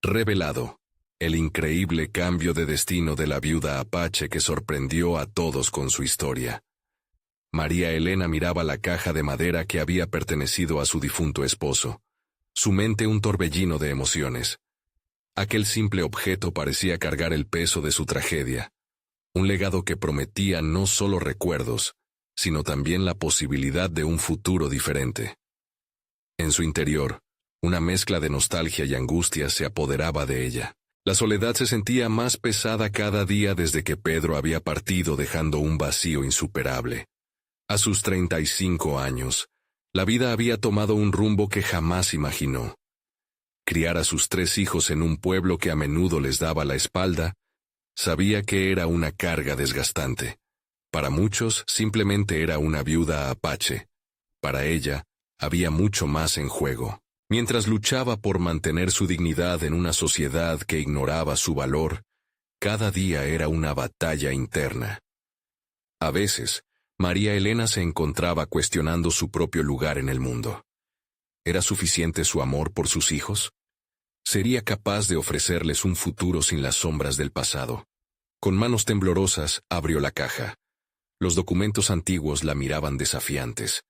Revelado. El increíble cambio de destino de la viuda Apache que sorprendió a todos con su historia. María Elena miraba la caja de madera que había pertenecido a su difunto esposo. Su mente un torbellino de emociones. Aquel simple objeto parecía cargar el peso de su tragedia. Un legado que prometía no solo recuerdos, sino también la posibilidad de un futuro diferente. En su interior, una mezcla de nostalgia y angustia se apoderaba de ella. La soledad se sentía más pesada cada día desde que Pedro había partido dejando un vacío insuperable. A sus 35 años, la vida había tomado un rumbo que jamás imaginó. Criar a sus 3 hijos en un pueblo que a menudo les daba la espalda, sabía que era una carga desgastante. Para muchos simplemente era una viuda apache. Para ella, había mucho más en juego. Mientras luchaba por mantener su dignidad en una sociedad que ignoraba su valor, cada día era una batalla interna. A veces, María Elena se encontraba cuestionando su propio lugar en el mundo. ¿Era suficiente su amor por sus hijos? ¿Sería capaz de ofrecerles un futuro sin las sombras del pasado? Con manos temblorosas, abrió la caja. Los documentos antiguos la miraban desafiantes.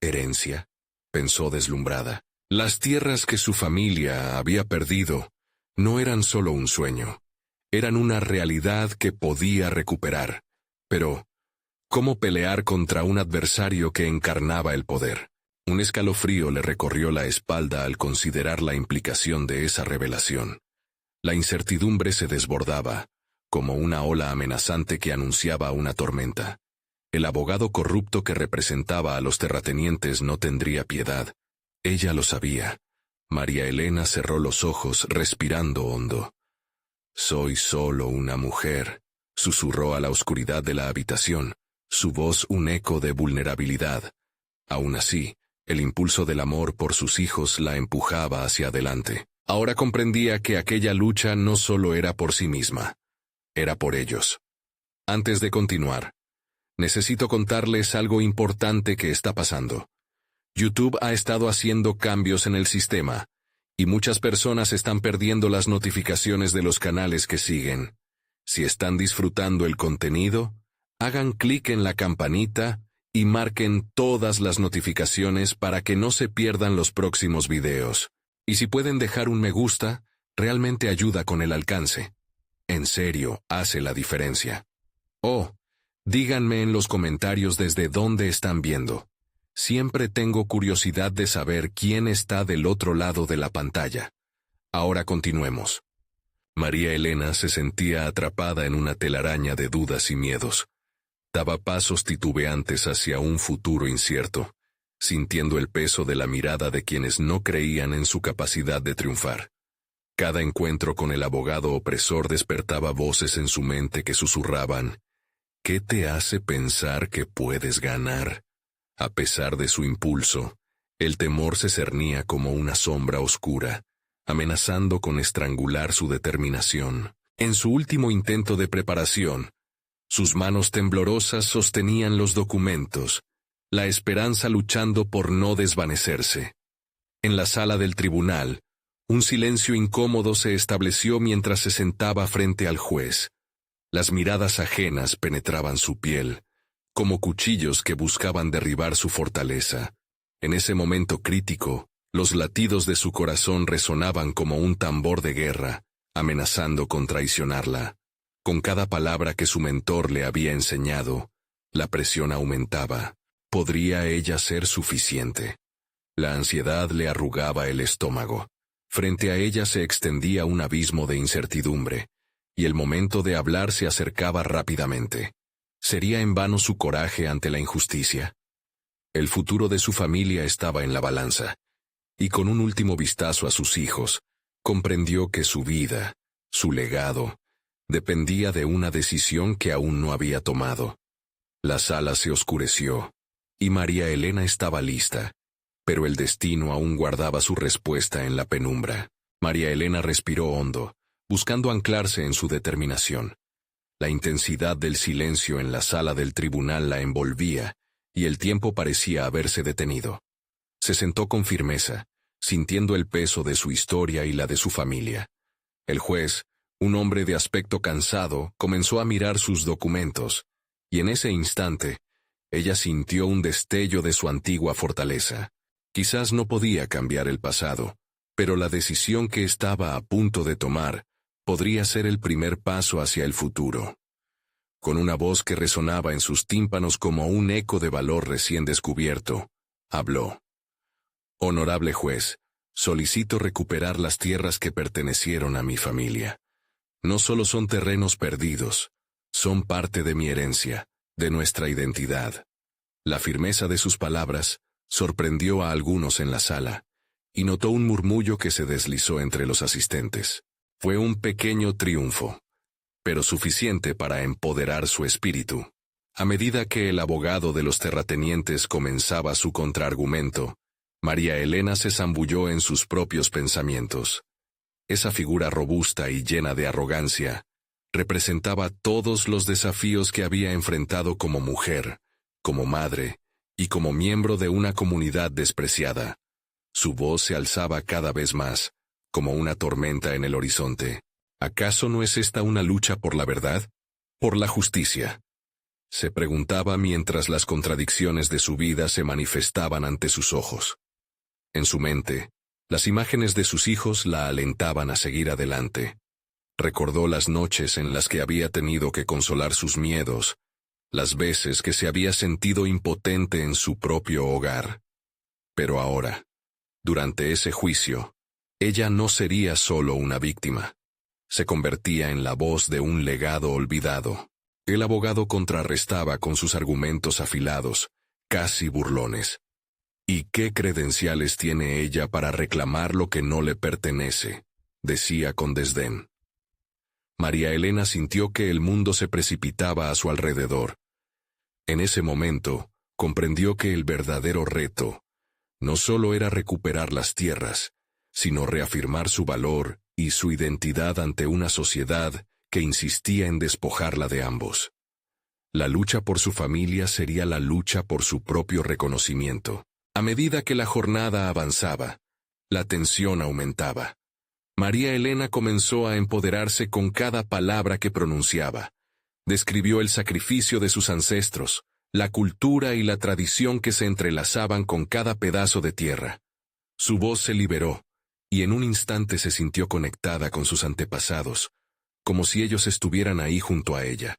¿Herencia?, pensó deslumbrada. Las tierras que su familia había perdido no eran solo un sueño, eran una realidad que podía recuperar. Pero, ¿cómo pelear contra un adversario que encarnaba el poder? Un escalofrío le recorrió la espalda al considerar la implicación de esa revelación. La incertidumbre se desbordaba, como una ola amenazante que anunciaba una tormenta. El abogado corrupto que representaba a los terratenientes no tendría piedad. Ella lo sabía. María Elena cerró los ojos, respirando hondo. «Soy solo una mujer», susurró a la oscuridad de la habitación, su voz un eco de vulnerabilidad. Aún así, el impulso del amor por sus hijos la empujaba hacia adelante. Ahora comprendía que aquella lucha no solo era por sí misma, era por ellos. Antes de continuar, necesito contarles algo importante que está pasando. YouTube ha estado haciendo cambios en el sistema, y muchas personas están perdiendo las notificaciones de los canales que siguen. Si están disfrutando el contenido, hagan clic en la campanita y marquen todas las notificaciones para que no se pierdan los próximos videos. Y si pueden dejar un me gusta, realmente ayuda con el alcance. En serio, hace la diferencia. Oh, díganme en los comentarios desde dónde están viendo. Siempre tengo curiosidad de saber quién está del otro lado de la pantalla. Ahora continuemos. María Elena se sentía atrapada en una telaraña de dudas y miedos. Daba pasos titubeantes hacia un futuro incierto, sintiendo el peso de la mirada de quienes no creían en su capacidad de triunfar. Cada encuentro con el abogado opresor despertaba voces en su mente que susurraban: ¿qué te hace pensar que puedes ganar? A pesar de su impulso, el temor se cernía como una sombra oscura, amenazando con estrangular su determinación. En su último intento de preparación, sus manos temblorosas sostenían los documentos, la esperanza luchando por no desvanecerse. En la sala del tribunal, un silencio incómodo se estableció mientras se sentaba frente al juez. Las miradas ajenas penetraban su piel, como cuchillos que buscaban derribar su fortaleza. En ese momento crítico, los latidos de su corazón resonaban como un tambor de guerra, amenazando con traicionarla. Con cada palabra que su mentor le había enseñado, la presión aumentaba. ¿Podría ella ser suficiente? La ansiedad le arrugaba el estómago. Frente a ella se extendía un abismo de incertidumbre, y el momento de hablar se acercaba rápidamente. ¿Sería en vano su coraje ante la injusticia? El futuro de su familia estaba en la balanza, y con un último vistazo a sus hijos, comprendió que su vida, su legado, dependía de una decisión que aún no había tomado. La sala se oscureció, y María Elena estaba lista, pero el destino aún guardaba su respuesta en la penumbra. María Elena respiró hondo, buscando anclarse en su determinación. La intensidad del silencio en la sala del tribunal la envolvía, y el tiempo parecía haberse detenido. Se sentó con firmeza, sintiendo el peso de su historia y la de su familia. El juez, un hombre de aspecto cansado, comenzó a mirar sus documentos, y en ese instante, ella sintió un destello de su antigua fortaleza. Quizás no podía cambiar el pasado, pero la decisión que estaba a punto de tomar podría ser el primer paso hacia el futuro. Con una voz que resonaba en sus tímpanos como un eco de valor recién descubierto, habló. Honorable juez, solicito recuperar las tierras que pertenecieron a mi familia. No solo son terrenos perdidos, son parte de mi herencia, de nuestra identidad. La firmeza de sus palabras sorprendió a algunos en la sala, y notó un murmullo que se deslizó entre los asistentes. Fue un pequeño triunfo, pero suficiente para empoderar su espíritu. A medida que el abogado de los terratenientes comenzaba su contraargumento, María Elena se zambulló en sus propios pensamientos. Esa figura robusta y llena de arrogancia representaba todos los desafíos que había enfrentado como mujer, como madre y como miembro de una comunidad despreciada. Su voz se alzaba cada vez más, como una tormenta en el horizonte. ¿Acaso no es esta una lucha por la verdad? ¿Por la justicia? Se preguntaba mientras las contradicciones de su vida se manifestaban ante sus ojos. En su mente, las imágenes de sus hijos la alentaban a seguir adelante. Recordó las noches en las que había tenido que consolar sus miedos, las veces que se había sentido impotente en su propio hogar. Pero ahora, durante ese juicio, ella no sería solo una víctima. Se convertía en la voz de un legado olvidado. El abogado contrarrestaba con sus argumentos afilados, casi burlones. ¿Y qué credenciales tiene ella para reclamar lo que no le pertenece?, decía con desdén. María Elena sintió que el mundo se precipitaba a su alrededor. En ese momento, comprendió que el verdadero reto no solo era recuperar las tierras, sino reafirmar su valor y su identidad ante una sociedad que insistía en despojarla de ambos. La lucha por su familia sería la lucha por su propio reconocimiento. A medida que la jornada avanzaba, la tensión aumentaba. María Elena comenzó a empoderarse con cada palabra que pronunciaba. Describió el sacrificio de sus ancestros, la cultura y la tradición que se entrelazaban con cada pedazo de tierra. Su voz se liberó, y en un instante se sintió conectada con sus antepasados, como si ellos estuvieran ahí junto a ella.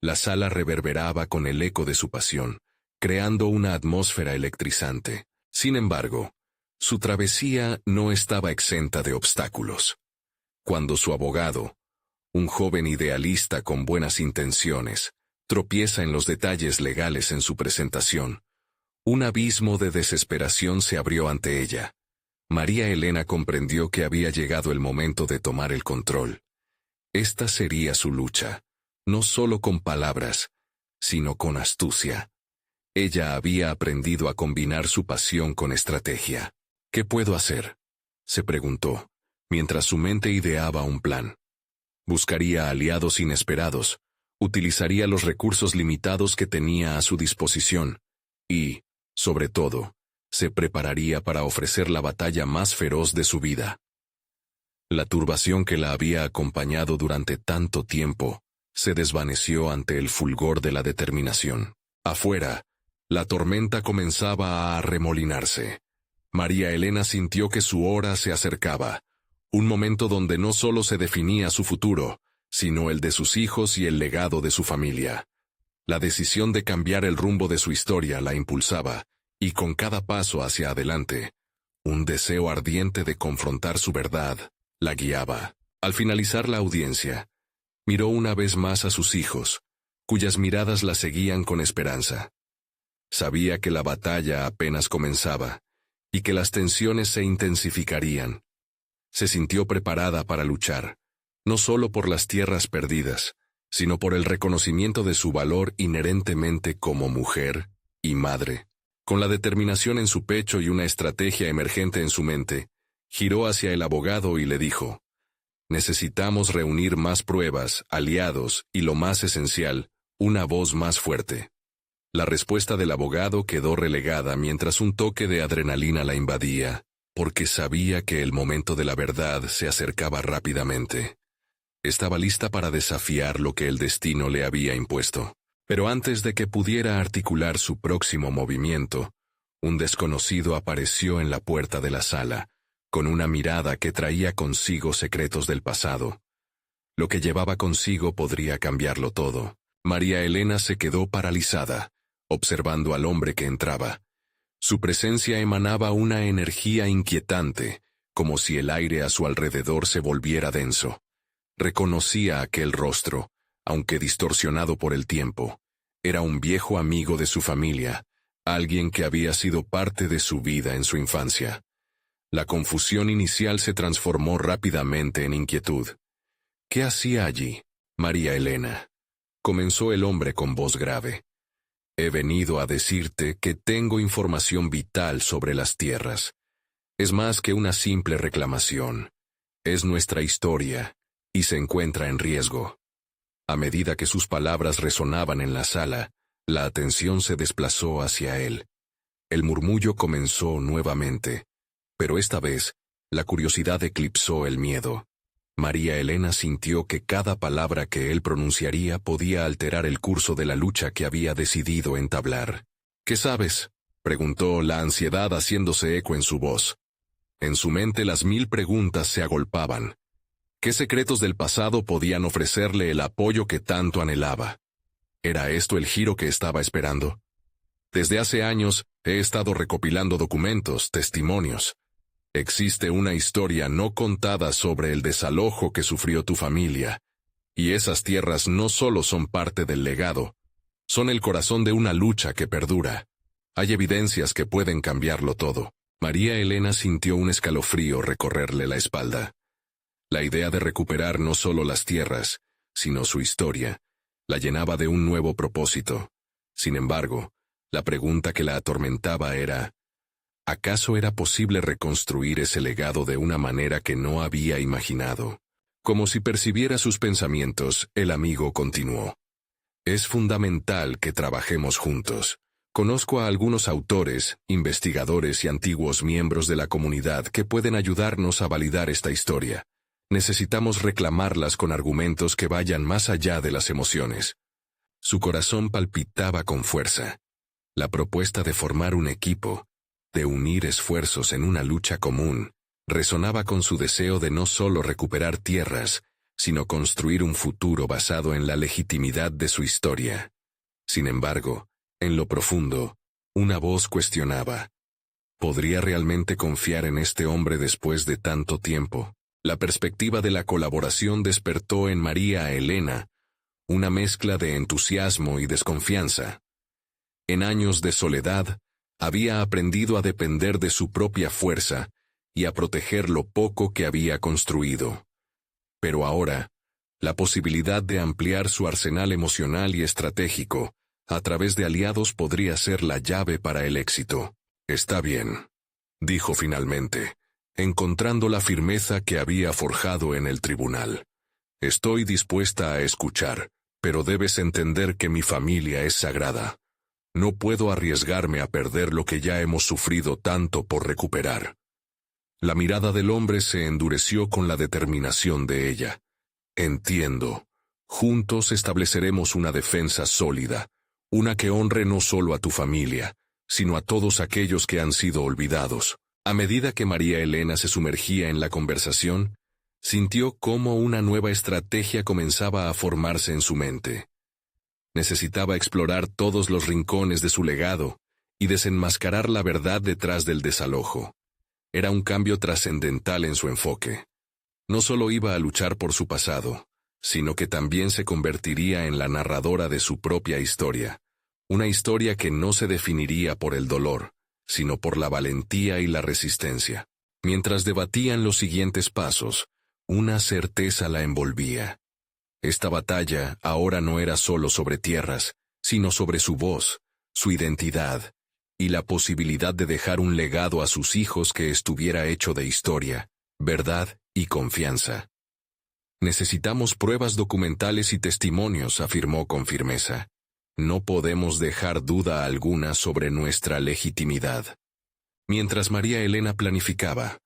La sala reverberaba con el eco de su pasión, creando una atmósfera electrizante. Sin embargo, su travesía no estaba exenta de obstáculos. Cuando su abogado, un joven idealista con buenas intenciones, tropieza en los detalles legales en su presentación, un abismo de desesperación se abrió ante ella. María Elena comprendió que había llegado el momento de tomar el control. Esta sería su lucha, no solo con palabras, sino con astucia. Ella había aprendido a combinar su pasión con estrategia. ¿Qué puedo hacer?, se preguntó, mientras su mente ideaba un plan. Buscaría aliados inesperados, utilizaría los recursos limitados que tenía a su disposición, y, sobre todo, se prepararía para ofrecer la batalla más feroz de su vida. La turbación que la había acompañado durante tanto tiempo se desvaneció ante el fulgor de la determinación. Afuera, la tormenta comenzaba a arremolinarse. María Elena sintió que su hora se acercaba, un momento donde no solo se definía su futuro, sino el de sus hijos y el legado de su familia. La decisión de cambiar el rumbo de su historia la impulsaba, y con cada paso hacia adelante, un deseo ardiente de confrontar su verdad la guiaba. Al finalizar la audiencia, miró una vez más a sus hijos, cuyas miradas la seguían con esperanza. Sabía que la batalla apenas comenzaba, y que las tensiones se intensificarían. Se sintió preparada para luchar, no solo por las tierras perdidas, sino por el reconocimiento de su valor inherentemente como mujer y madre. Con la determinación en su pecho y una estrategia emergente en su mente, giró hacia el abogado y le dijo: «Necesitamos reunir más pruebas, aliados y, lo más esencial, una voz más fuerte». La respuesta del abogado quedó relegada mientras un toque de adrenalina la invadía. porque sabía que el momento de la verdad se acercaba rápidamente. Estaba lista para desafiar lo que el destino le había impuesto. Pero antes de que pudiera articular su próximo movimiento, un desconocido apareció en la puerta de la sala, con una mirada que traía consigo secretos del pasado. Lo que llevaba consigo podría cambiarlo todo. María Elena se quedó paralizada, observando al hombre que entraba. Su presencia emanaba una energía inquietante, como si el aire a su alrededor se volviera denso. Reconocía aquel rostro, aunque distorsionado por el tiempo. Era un viejo amigo de su familia, alguien que había sido parte de su vida en su infancia. La confusión inicial se transformó rápidamente en inquietud. ¿Qué hacía allí, María Elena? Comenzó el hombre con voz grave. He venido a decirte que tengo información vital sobre las tierras. Es más que una simple reclamación. Es nuestra historia, y se encuentra en riesgo. A medida que sus palabras resonaban en la sala, la atención se desplazó hacia él. El murmullo comenzó nuevamente, pero esta vez, la curiosidad eclipsó el miedo. María Elena sintió que cada palabra que él pronunciaría podía alterar el curso de la lucha que había decidido entablar. ¿Qué sabes?, preguntó, la ansiedad haciéndose eco en su voz. En su mente las 1000 preguntas se agolpaban. ¿Qué secretos del pasado podían ofrecerle el apoyo que tanto anhelaba? ¿Era esto el giro que estaba esperando? Desde hace años he estado recopilando documentos, testimonios. Existe una historia no contada sobre el desalojo que sufrió tu familia, y esas tierras no solo son parte del legado, son el corazón de una lucha que perdura. Hay evidencias que pueden cambiarlo todo. María Elena sintió un escalofrío recorrerle la espalda. La idea de recuperar no solo las tierras, sino su historia, la llenaba de un nuevo propósito. Sin embargo, la pregunta que la atormentaba era, ¿acaso era posible reconstruir ese legado de una manera que no había imaginado? Como si percibiera sus pensamientos, el amigo continuó. Es fundamental que trabajemos juntos. Conozco a algunos autores, investigadores y antiguos miembros de la comunidad que pueden ayudarnos a validar esta historia. Necesitamos reclamarlas con argumentos que vayan más allá de las emociones. Su corazón palpitaba con fuerza. La propuesta de formar un equipo, de unir esfuerzos en una lucha común, resonaba con su deseo de no solo recuperar tierras, sino construir un futuro basado en la legitimidad de su historia. Sin embargo, en lo profundo, una voz cuestionaba. ¿Podría realmente confiar en este hombre después de tanto tiempo? La perspectiva de la colaboración despertó en María Elena una mezcla de entusiasmo y desconfianza. En años de soledad, había aprendido a depender de su propia fuerza y a proteger lo poco que había construido. Pero ahora, la posibilidad de ampliar su arsenal emocional y estratégico a través de aliados podría ser la llave para el éxito. Está bien, dijo finalmente, encontrando la firmeza que había forjado en el tribunal. Estoy dispuesta a escuchar, pero debes entender que mi familia es sagrada. No puedo arriesgarme a perder lo que ya hemos sufrido tanto por recuperar. La mirada del hombre se endureció con la determinación de ella. Entiendo. Juntos estableceremos una defensa sólida, una que honre no solo a tu familia, sino a todos aquellos que han sido olvidados. A medida que María Elena se sumergía en la conversación, sintió cómo una nueva estrategia comenzaba a formarse en su mente. Necesitaba explorar todos los rincones de su legado y desenmascarar la verdad detrás del desalojo. Era un cambio trascendental en su enfoque. No solo iba a luchar por su pasado, sino que también se convertiría en la narradora de su propia historia. Una historia que no se definiría por el dolor, sino por la valentía y la resistencia. Mientras debatían los siguientes pasos, una certeza la envolvía. Esta batalla ahora no era solo sobre tierras, sino sobre su voz, su identidad, y la posibilidad de dejar un legado a sus hijos que estuviera hecho de historia, verdad y confianza. Necesitamos pruebas documentales y testimonios, afirmó con firmeza. No podemos dejar duda alguna sobre nuestra legitimidad. Mientras María Elena planificaba,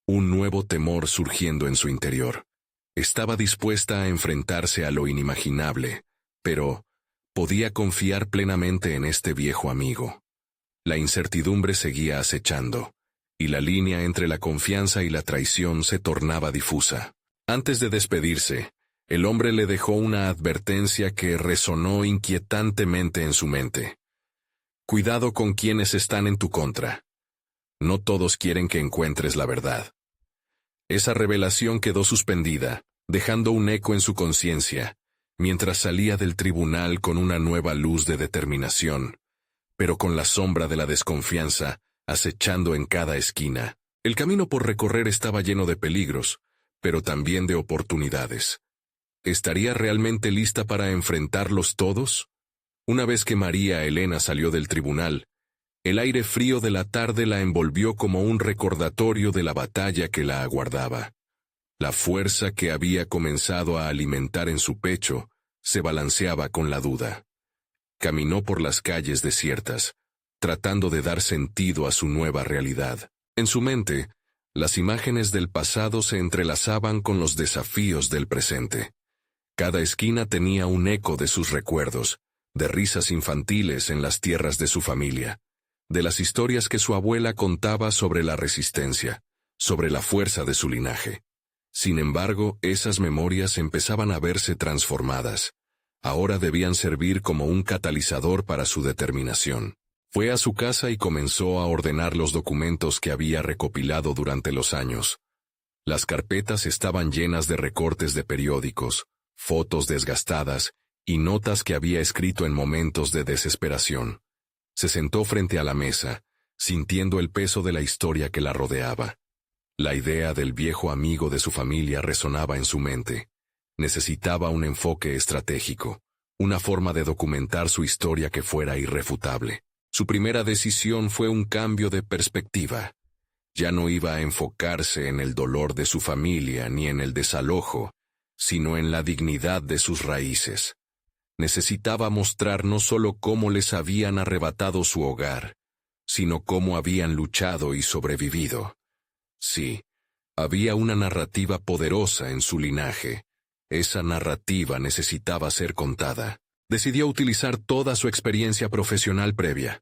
un nuevo temor surgiendo en su interior. Estaba dispuesta a enfrentarse a lo inimaginable, pero podía confiar plenamente en este viejo amigo. La incertidumbre seguía acechando, y la línea entre la confianza y la traición se tornaba difusa. Antes de despedirse, el hombre le dejó una advertencia que resonó inquietantemente en su mente. Cuidado con quienes están en tu contra. No todos quieren que encuentres la verdad. Esa revelación quedó suspendida, dejando un eco en su conciencia, mientras salía del tribunal con una nueva luz de determinación, pero con la sombra de la desconfianza acechando en cada esquina. El camino por recorrer estaba lleno de peligros, pero también de oportunidades. ¿Estaría realmente lista para enfrentarlos todos? Una vez que María Elena salió del tribunal, el aire frío de la tarde la envolvió como un recordatorio de la batalla que la aguardaba. La fuerza que había comenzado a alimentar en su pecho se balanceaba con la duda. Caminó por las calles desiertas, tratando de dar sentido a su nueva realidad. En su mente, las imágenes del pasado se entrelazaban con los desafíos del presente. Cada esquina tenía un eco de sus recuerdos, de risas infantiles en las tierras de su familia, de las historias que su abuela contaba sobre la resistencia, sobre la fuerza de su linaje. Sin embargo, esas memorias empezaban a verse transformadas. Ahora debían servir como un catalizador para su determinación. Fue a su casa y comenzó a ordenar los documentos que había recopilado durante los años. Las carpetas estaban llenas de recortes de periódicos, fotos desgastadas y notas que había escrito en momentos de desesperación. Se sentó frente a la mesa, sintiendo el peso de la historia que la rodeaba. La idea del viejo amigo de su familia resonaba en su mente. Necesitaba un enfoque estratégico, una forma de documentar su historia que fuera irrefutable. Su primera decisión fue un cambio de perspectiva. Ya no iba a enfocarse en el dolor de su familia ni en el desalojo, sino en la dignidad de sus raíces. Necesitaba mostrar no solo cómo les habían arrebatado su hogar, sino cómo habían luchado y sobrevivido. Sí, había una narrativa poderosa en su linaje. Esa narrativa necesitaba ser contada. Decidió utilizar toda su experiencia profesional previa.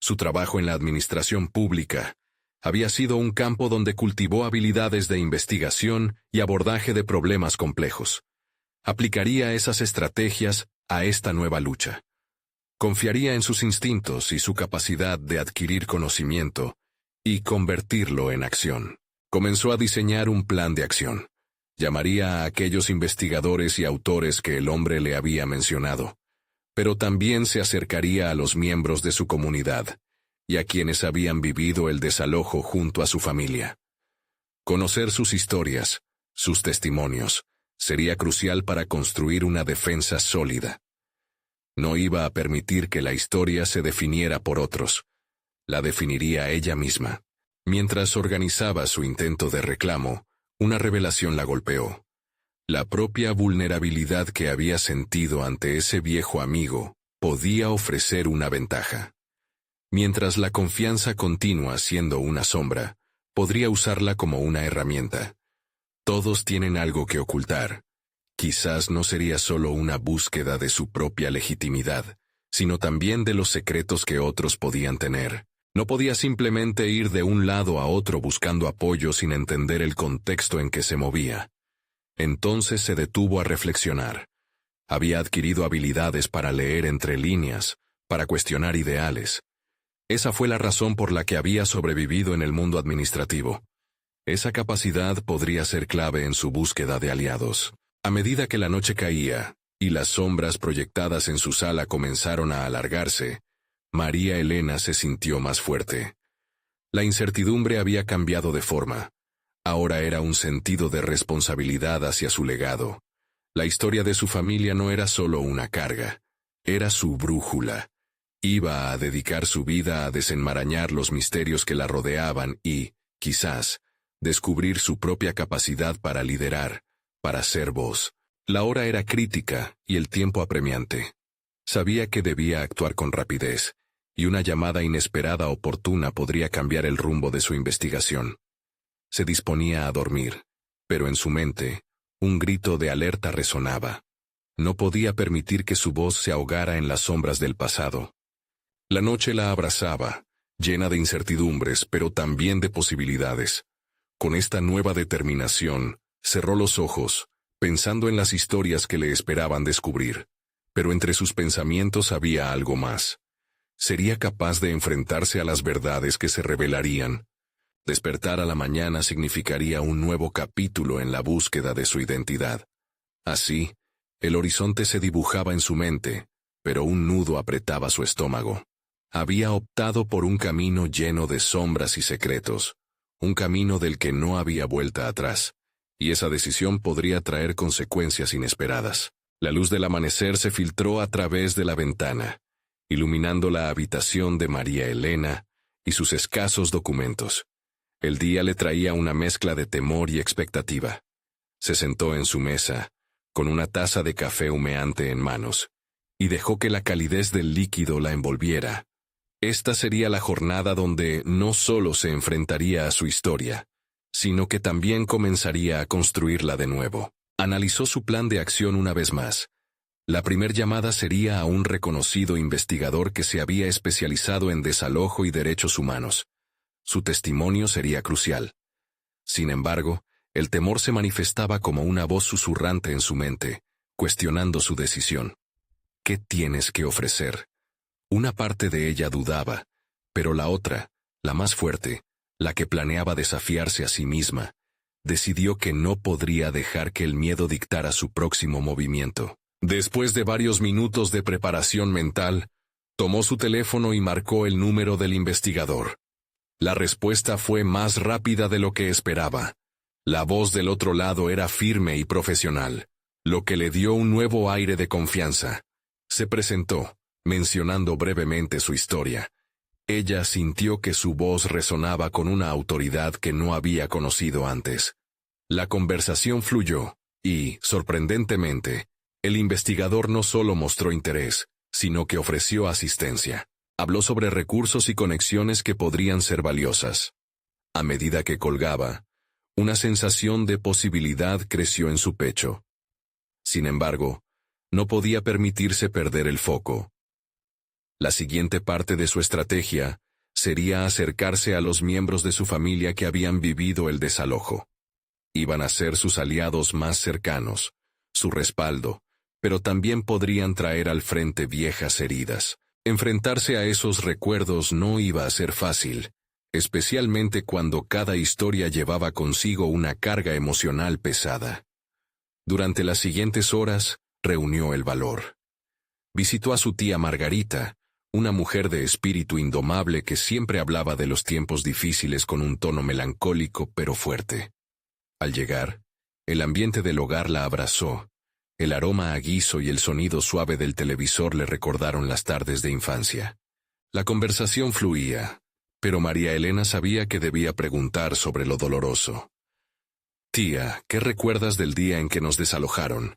Su trabajo en la administración pública había sido un campo donde cultivó habilidades de investigación y abordaje de problemas complejos. Aplicaría esas estrategias a esta nueva lucha. Confiaría en sus instintos y su capacidad de adquirir conocimiento y convertirlo en acción. Comenzó a diseñar un plan de acción. Llamaría a aquellos investigadores y autores que el hombre le había mencionado, pero también se acercaría a los miembros de su comunidad y a quienes habían vivido el desalojo junto a su familia. Conocer sus historias, sus testimonios, sería crucial para construir una defensa sólida. No iba a permitir que la historia se definiera por otros. La definiría ella misma. Mientras organizaba su intento de reclamo, una revelación la golpeó. La propia vulnerabilidad que había sentido ante ese viejo amigo podía ofrecer una ventaja. Mientras la confianza continúa siendo una sombra, podría usarla como una herramienta. Todos tienen algo que ocultar. Quizás no sería solo una búsqueda de su propia legitimidad, sino también de los secretos que otros podían tener. No podía simplemente ir de un lado a otro buscando apoyo sin entender el contexto en que se movía. Entonces se detuvo a reflexionar. Había adquirido habilidades para leer entre líneas, para cuestionar ideales. Esa fue la razón por la que había sobrevivido en el mundo administrativo. Esa capacidad podría ser clave en su búsqueda de aliados. A medida que la noche caía, y las sombras proyectadas en su sala comenzaron a alargarse, María Elena se sintió más fuerte. La incertidumbre había cambiado de forma. Ahora era un sentido de responsabilidad hacia su legado. La historia de su familia no era solo una carga, era su brújula. Iba a dedicar su vida a desenmarañar los misterios que la rodeaban y, quizás, descubrir su propia capacidad para liderar, para ser voz. La hora era crítica y el tiempo apremiante. Sabía que debía actuar con rapidez, y una llamada inesperada oportuna podría cambiar el rumbo de su investigación. Se disponía a dormir, pero en su mente, un grito de alerta resonaba. No podía permitir que su voz se ahogara en las sombras del pasado. La noche la abrazaba, llena de incertidumbres, pero también de posibilidades. Con esta nueva determinación, cerró los ojos, pensando en las historias que le esperaban descubrir. Pero entre sus pensamientos había algo más. ¿Sería capaz de enfrentarse a las verdades que se revelarían? Despertar a la mañana significaría un nuevo capítulo en la búsqueda de su identidad. Así, el horizonte se dibujaba en su mente, pero un nudo apretaba su estómago. Había optado por un camino lleno de sombras y secretos, un camino del que no había vuelta atrás, y esa decisión podría traer consecuencias inesperadas. La luz del amanecer se filtró a través de la ventana, iluminando la habitación de María Elena y sus escasos documentos. El día le traía una mezcla de temor y expectativa. Se sentó en su mesa, con una taza de café humeante en manos, y dejó que la calidez del líquido la envolviera. Esta sería la jornada donde no solo se enfrentaría a su historia, sino que también comenzaría a construirla de nuevo. Analizó su plan de acción una vez más. La primer llamada sería a un reconocido investigador que se había especializado en desalojo y derechos humanos. Su testimonio sería crucial. Sin embargo, el temor se manifestaba como una voz susurrante en su mente, cuestionando su decisión. ¿Qué tienes que ofrecer? Una parte de ella dudaba, pero la otra, la más fuerte, la que planeaba desafiarse a sí misma, decidió que no podría dejar que el miedo dictara su próximo movimiento. Después de varios minutos de preparación mental, tomó su teléfono y marcó el número del investigador. La respuesta fue más rápida de lo que esperaba. La voz del otro lado era firme y profesional, lo que le dio un nuevo aire de confianza. Se presentó, mencionando brevemente su historia. Ella sintió que su voz resonaba con una autoridad que no había conocido antes. La conversación fluyó, y, sorprendentemente, el investigador no solo mostró interés, sino que ofreció asistencia. Habló sobre recursos y conexiones que podrían ser valiosas. A medida que colgaba, una sensación de posibilidad creció en su pecho. Sin embargo, no podía permitirse perder el foco. La siguiente parte de su estrategia sería acercarse a los miembros de su familia que habían vivido el desalojo. Iban a ser sus aliados más cercanos, su respaldo, pero también podrían traer al frente viejas heridas. Enfrentarse a esos recuerdos no iba a ser fácil, especialmente cuando cada historia llevaba consigo una carga emocional pesada. Durante las siguientes horas, reunió el valor. Visitó a su tía Margarita, una mujer de espíritu indomable que siempre hablaba de los tiempos difíciles con un tono melancólico pero fuerte. Al llegar, el ambiente del hogar la abrazó. El aroma a guiso y el sonido suave del televisor le recordaron las tardes de infancia. La conversación fluía, pero María Elena sabía que debía preguntar sobre lo doloroso. «Tía, ¿qué recuerdas del día en que nos desalojaron?»,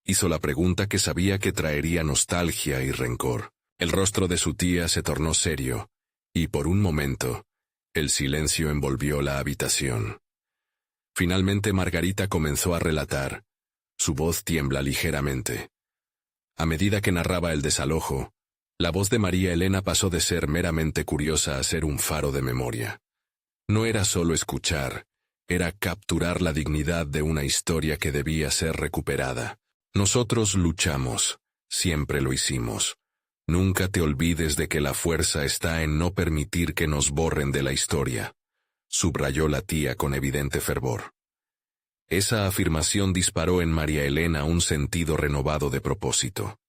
hizo la pregunta que sabía que traería nostalgia y rencor. El rostro de su tía se tornó serio, y por un momento, el silencio envolvió la habitación. Finalmente Margarita comenzó a relatar. Su voz tiembla ligeramente. A medida que narraba el desalojo, la voz de María Elena pasó de ser meramente curiosa a ser un faro de memoria. No era solo escuchar, era capturar la dignidad de una historia que debía ser recuperada. Nosotros luchamos, siempre lo hicimos. Nunca te olvides de que la fuerza está en no permitir que nos borren de la historia, subrayó la tía con evidente fervor. Esa afirmación disparó en María Elena un sentido renovado de propósito.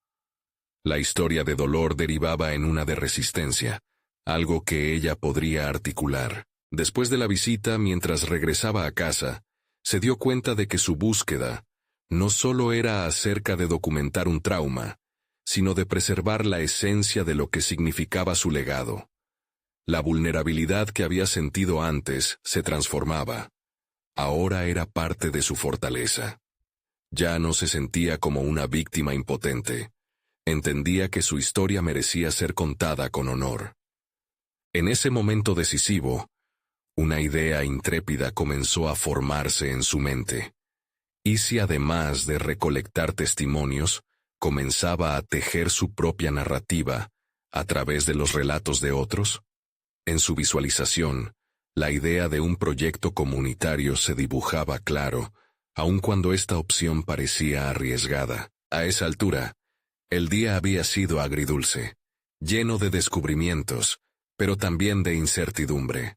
La historia de dolor derivaba en una de resistencia, algo que ella podría articular. Después de la visita, mientras regresaba a casa, se dio cuenta de que su búsqueda no solo era acerca de documentar un trauma, sino de preservar la esencia de lo que significaba su legado. La vulnerabilidad que había sentido antes se transformaba. Ahora era parte de su fortaleza. Ya no se sentía como una víctima impotente, Entendía que su historia merecía ser contada con honor. En ese momento decisivo, una idea intrépida comenzó a formarse en su mente. ¿Y si además de recolectar testimonios, comenzaba a tejer su propia narrativa a través de los relatos de otros? En su visualización, la idea de un proyecto comunitario se dibujaba claro, aun cuando esta opción parecía arriesgada. A esa altura, el día había sido agridulce, lleno de descubrimientos, pero también de incertidumbre.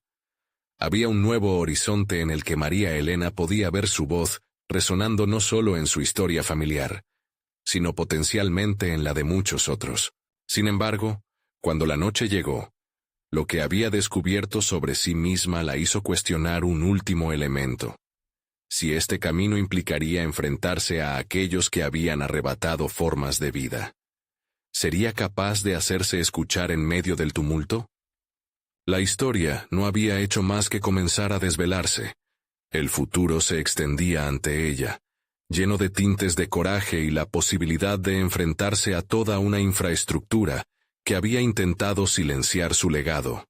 Había un nuevo horizonte en el que María Elena podía ver su voz resonando no solo en su historia familiar, sino potencialmente en la de muchos otros. Sin embargo, cuando la noche llegó, lo que había descubierto sobre sí misma la hizo cuestionar un último elemento. Si este camino implicaría enfrentarse a aquellos que habían arrebatado formas de vida, ¿sería capaz de hacerse escuchar en medio del tumulto? La historia no había hecho más que comenzar a desvelarse. El futuro se extendía ante ella, lleno de tintes de coraje y la posibilidad de enfrentarse a toda una infraestructura que había intentado silenciar su legado.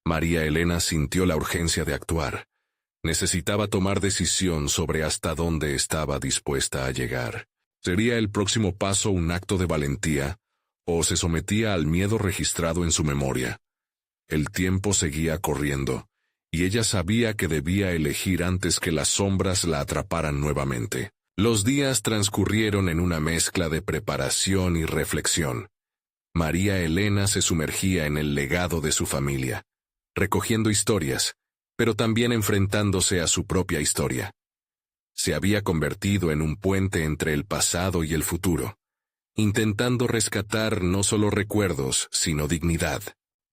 María Elena sintió la urgencia de actuar. Necesitaba tomar decisión sobre hasta dónde estaba dispuesta a llegar. ¿Sería el próximo paso un acto de valentía, o se sometía al miedo registrado en su memoria? El tiempo seguía corriendo, y ella sabía que debía elegir antes que las sombras la atraparan nuevamente. Los días transcurrieron en una mezcla de preparación y reflexión. María Elena se sumergía en el legado de su familia, recogiendo historias, pero también enfrentándose a su propia historia. Se había convertido en un puente entre el pasado y el futuro, intentando rescatar no solo recuerdos, sino dignidad.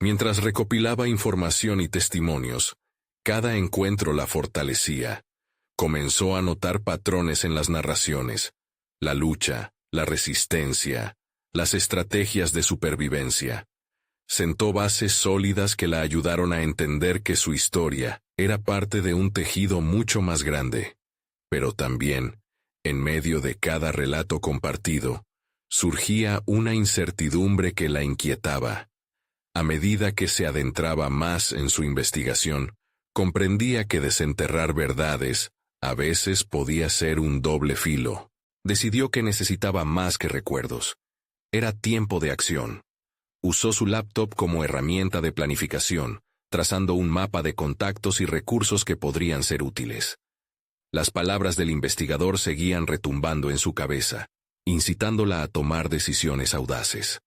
Mientras recopilaba información y testimonios, cada encuentro la fortalecía. Comenzó a notar patrones en las narraciones, la lucha, la resistencia, las estrategias de supervivencia. Sentó bases sólidas que la ayudaron a entender que su historia era parte de un tejido mucho más grande. Pero también, en medio de cada relato compartido, surgía una incertidumbre que la inquietaba. A medida que se adentraba más en su investigación, comprendía que desenterrar verdades a veces podía ser un doble filo. Decidió que necesitaba más que recuerdos. Era tiempo de acción. Usó su laptop como herramienta de planificación, trazando un mapa de contactos y recursos que podrían ser útiles. Las palabras del investigador seguían retumbando en su cabeza, incitándola a tomar decisiones audaces.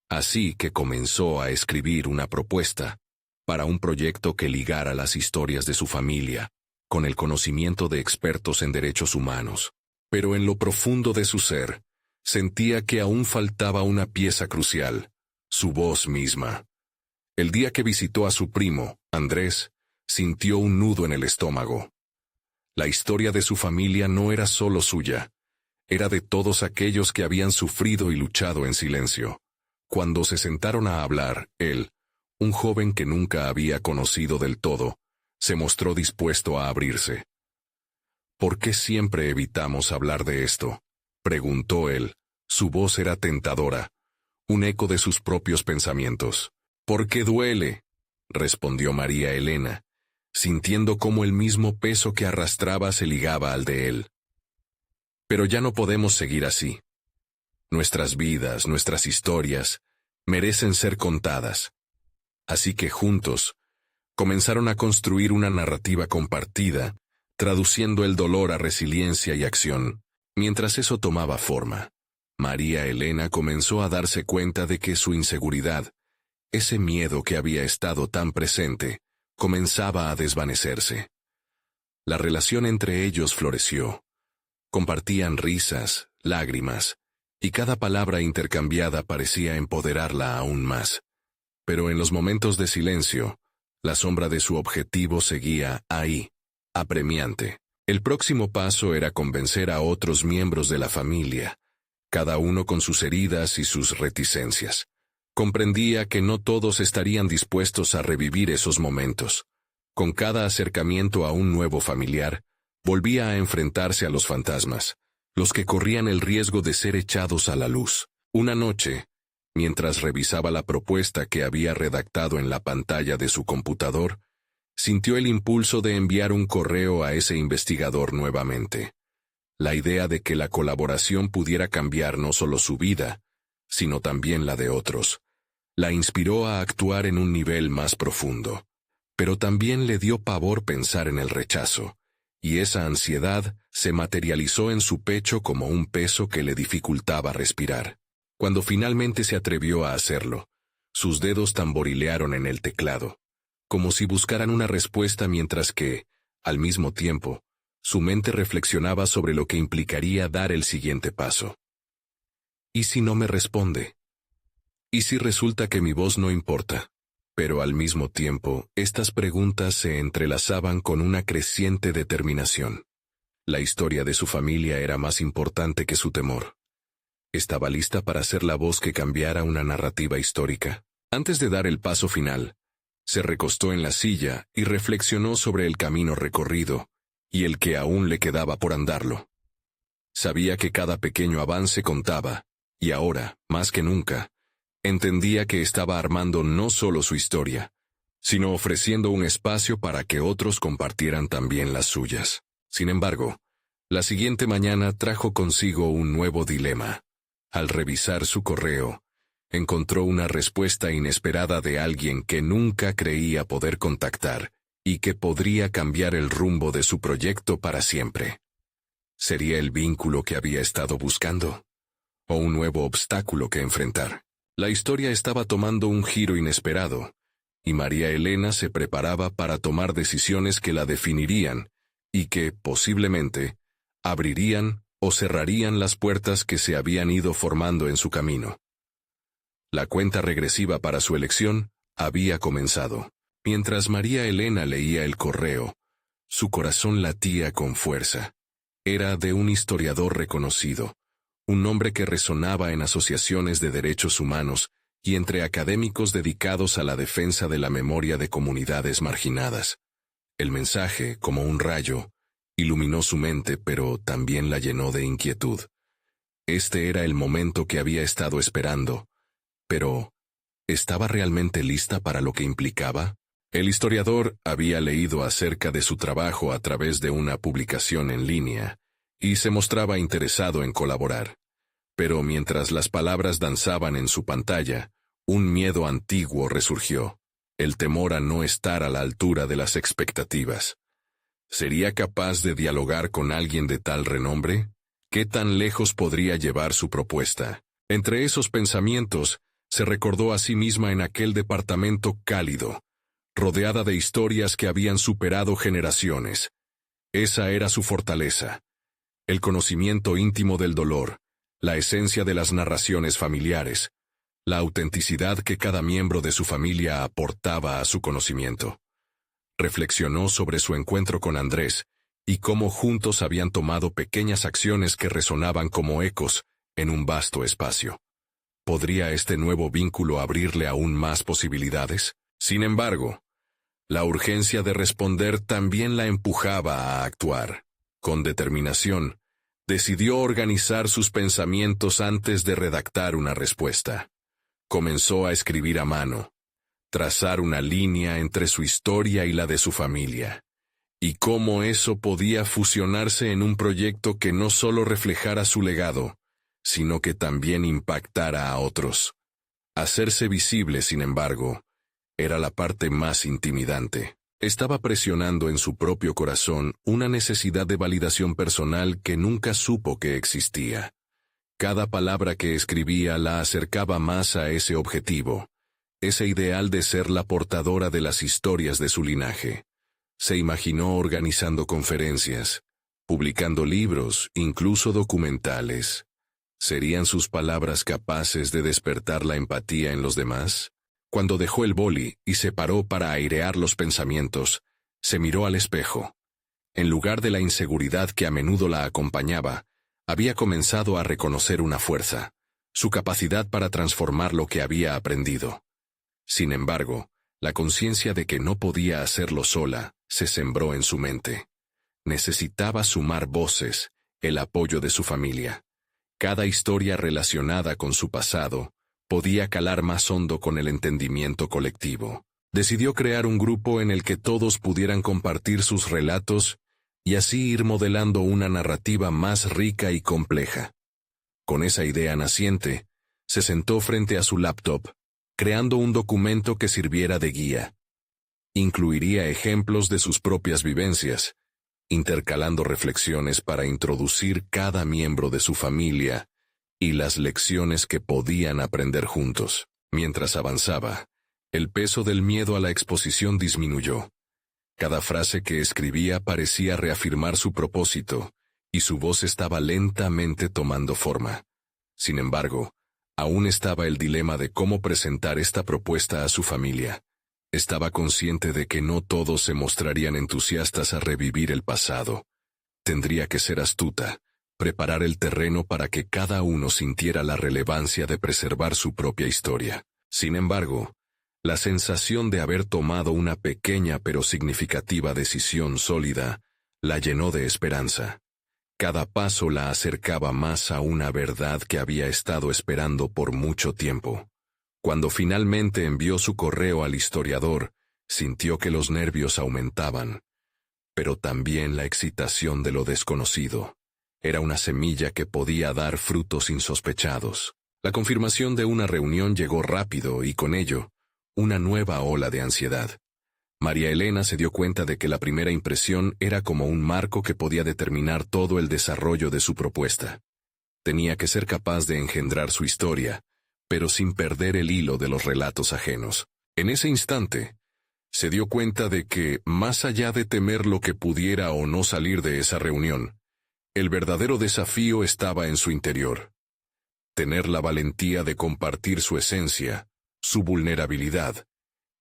Así que comenzó a escribir una propuesta para un proyecto que ligara las historias de su familia con el conocimiento de expertos en derechos humanos. Pero en lo profundo de su ser, sentía que aún faltaba una pieza crucial, su voz misma. El día que visitó a su primo, Andrés, sintió un nudo en el estómago. La historia de su familia no era solo suya, era de todos aquellos que habían sufrido y luchado en silencio. Cuando se sentaron a hablar, él, un joven que nunca había conocido del todo, se mostró dispuesto a abrirse. ¿Por qué siempre evitamos hablar de esto?, preguntó él. Su voz era tentadora, un eco de sus propios pensamientos. «Porque duele», respondió María Elena, sintiendo cómo el mismo peso que arrastraba se ligaba al de él. «Pero ya no podemos seguir así. Nuestras vidas, nuestras historias, merecen ser contadas». Así que juntos, comenzaron a construir una narrativa compartida, traduciendo el dolor a resiliencia y acción. Mientras eso tomaba forma, María Elena comenzó a darse cuenta de que su inseguridad, ese miedo que había estado tan presente, comenzaba a desvanecerse. La relación entre ellos floreció. Compartían risas, lágrimas, y cada palabra intercambiada parecía empoderarla aún más. Pero en los momentos de silencio, la sombra de su objetivo seguía ahí, apremiante. El próximo paso era convencer a otros miembros de la familia, cada uno con sus heridas y sus reticencias. Comprendía que no todos estarían dispuestos a revivir esos momentos. Con cada acercamiento a un nuevo familiar, volvía a enfrentarse a los fantasmas, los que corrían el riesgo de ser echados a la luz. Una noche, mientras revisaba la propuesta que había redactado en la pantalla de su computador, sintió el impulso de enviar un correo a ese investigador nuevamente. La idea de que la colaboración pudiera cambiar no solo su vida, sino también la de otros, la inspiró a actuar en un nivel más profundo. Pero también le dio pavor pensar en el rechazo, y esa ansiedad se materializó en su pecho como un peso que le dificultaba respirar. Cuando finalmente se atrevió a hacerlo, sus dedos tamborilearon en el teclado, como si buscaran una respuesta mientras que, al mismo tiempo, su mente reflexionaba sobre lo que implicaría dar el siguiente paso. ¿Y si no me responde? ¿Y si resulta que mi voz no importa? Pero al mismo tiempo, estas preguntas se entrelazaban con una creciente determinación. La historia de su familia era más importante que su temor. Estaba lista para ser la voz que cambiara una narrativa histórica. Antes de dar el paso final, se recostó en la silla y reflexionó sobre el camino recorrido, y el que aún le quedaba por andarlo. Sabía que cada pequeño avance contaba, y ahora, más que nunca, entendía que estaba armando no solo su historia, sino ofreciendo un espacio para que otros compartieran también las suyas. Sin embargo, la siguiente mañana trajo consigo un nuevo dilema. Al revisar su correo, encontró una respuesta inesperada de alguien que nunca creía poder contactar y que podría cambiar el rumbo de su proyecto para siempre. ¿Sería el vínculo que había estado buscando? ¿O un nuevo obstáculo que enfrentar? La historia estaba tomando un giro inesperado, y María Elena se preparaba para tomar decisiones que la definirían y que, posiblemente, abrirían o cerrarían las puertas que se habían ido formando en su camino. La cuenta regresiva para su elección había comenzado. Mientras María Elena leía el correo, su corazón latía con fuerza. Era de un historiador reconocido, un nombre que resonaba en asociaciones de derechos humanos y entre académicos dedicados a la defensa de la memoria de comunidades marginadas. El mensaje, como un rayo, iluminó su mente, pero también la llenó de inquietud. Este era el momento que había estado esperando, pero ¿estaba realmente lista para lo que implicaba? El historiador había leído acerca de su trabajo a través de una publicación en línea, y se mostraba interesado en colaborar. Pero mientras las palabras danzaban en su pantalla, un miedo antiguo resurgió, el temor a no estar a la altura de las expectativas. ¿Sería capaz de dialogar con alguien de tal renombre? ¿Qué tan lejos podría llevar su propuesta? Entre esos pensamientos, se recordó a sí misma en aquel departamento cálido, rodeada de historias que habían superado generaciones. Esa era su fortaleza. El conocimiento íntimo del dolor, la esencia de las narraciones familiares, la autenticidad que cada miembro de su familia aportaba a su conocimiento. Reflexionó sobre su encuentro con Andrés y cómo juntos habían tomado pequeñas acciones que resonaban como ecos en un vasto espacio. ¿Podría este nuevo vínculo abrirle aún más posibilidades? Sin embargo, la urgencia de responder también la empujaba a actuar. Con determinación, decidió organizar sus pensamientos antes de redactar una respuesta. Comenzó a escribir a mano, trazar una línea entre su historia y la de su familia, y cómo eso podía fusionarse en un proyecto que no solo reflejara su legado, sino que también impactara a otros. Hacerse visible, sin embargo, era la parte más intimidante. Estaba presionando en su propio corazón una necesidad de validación personal que nunca supo que existía. Cada palabra que escribía la acercaba más a ese objetivo, ese ideal de ser la portadora de las historias de su linaje. Se imaginó organizando conferencias, publicando libros, incluso documentales. ¿Serían sus palabras capaces de despertar la empatía en los demás? Cuando dejó el boli y se paró para airear los pensamientos, se miró al espejo. En lugar de la inseguridad que a menudo la acompañaba, había comenzado a reconocer una fuerza, su capacidad para transformar lo que había aprendido. Sin embargo, la conciencia de que no podía hacerlo sola se sembró en su mente. Necesitaba sumar voces, el apoyo de su familia. Cada historia relacionada con su pasado podía calar más hondo con el entendimiento colectivo. Decidió crear un grupo en el que todos pudieran compartir sus relatos y así ir modelando una narrativa más rica y compleja. Con esa idea naciente, se sentó frente a su laptop, creando un documento que sirviera de guía. Incluiría ejemplos de sus propias vivencias, intercalando reflexiones para introducir cada miembro de su familia y las lecciones que podían aprender juntos. Mientras avanzaba, el peso del miedo a la exposición disminuyó. Cada frase que escribía parecía reafirmar su propósito, y su voz estaba lentamente tomando forma. Sin embargo, aún estaba el dilema de cómo presentar esta propuesta a su familia. Estaba consciente de que no todos se mostrarían entusiastas a revivir el pasado. Tendría que ser astuta, preparar el terreno para que cada uno sintiera la relevancia de preservar su propia historia. Sin embargo, la sensación de haber tomado una pequeña pero significativa decisión sólida la llenó de esperanza. Cada paso la acercaba más a una verdad que había estado esperando por mucho tiempo. Cuando finalmente envió su correo al historiador, sintió que los nervios aumentaban, pero también la excitación de lo desconocido. Era una semilla que podía dar frutos insospechados. La confirmación de una reunión llegó rápido y con ello, una nueva ola de ansiedad. María Elena se dio cuenta de que la primera impresión era como un marco que podía determinar todo el desarrollo de su propuesta. Tenía que ser capaz de engendrar su historia, pero sin perder el hilo de los relatos ajenos. En ese instante, se dio cuenta de que, más allá de temer lo que pudiera o no salir de esa reunión, el verdadero desafío estaba en su interior. Tener la valentía de compartir su esencia, su vulnerabilidad,